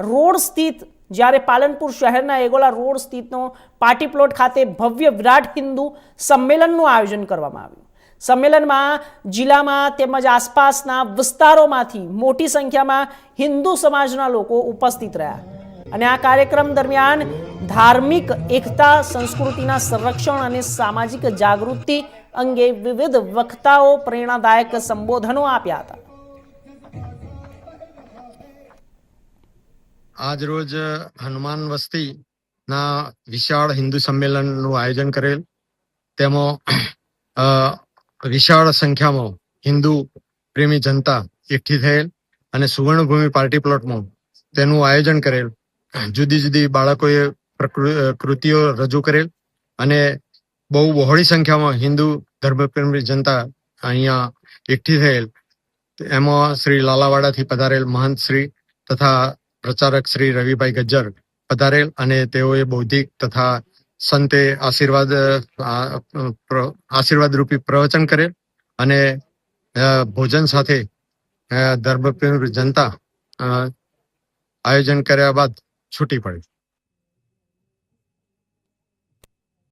Road સ્થિત જ્યારે પાલનપુર શહેરના એગોલા રોડ સ્થિતનો પાર્ટી પ્લોટ ખાતે ભવ્ય વિરાટ હિન્દુ સંમેલનનું આયોજન કરવામાં આવ્યું। સંમેલનમાં જિલ્લામાં તેમજ આસપાસના વિસ્તારોમાંથી મોટી સંખ્યામાં હિન્દુ સમાજના લોકો ઉપસ્થિત રહ્યા અને આ કાર્યક્રમ દરમિયાન ધાર્મિક એકતા, સંસ્કૃતિના સંરક્ષણ અને સામાજિક જાગૃતિ અંગે વિવિધ વક્તાઓ પ્રેરણાદાયક સંબોધનો આપ્યા હતા। આજ રોજ હનુમાન વસ્તીના વિશાળ હિન્દુ સંમેલનનું આયોજન કરેલ, તેમાં વિશાળ સંખ્યામાં હિન્દુ પ્રેમી જનતા એકઠી થયેલ અને સુવર્ણભૂમિ પાર્ટી પ્લોટમાં તેનું આયોજન કરેલ। જુદી જુદી બાળકોએ કૃતિઓ રજૂ કરેલ અને બહુ બહોળી સંખ્યામાં હિન્દુ ધર્મપ્રેમી જનતા અહીંયા એકઠી થયેલ। એમાં શ્રી લાલાવાડાથી પધારેલ મહંત શ્રી તથા પ્રચારક શ્રી રવિભાઈ ગજ્જર પધારેલ અને તેઓએ બૌદ્ધિક તથા સંતે આશીર્વાદ રૂપી પ્રવચન કરેલ અને ભોજન સાથે ધર્મપ્રેમી જનતા આયોજન કર્યા બાદ છૂટી પડી।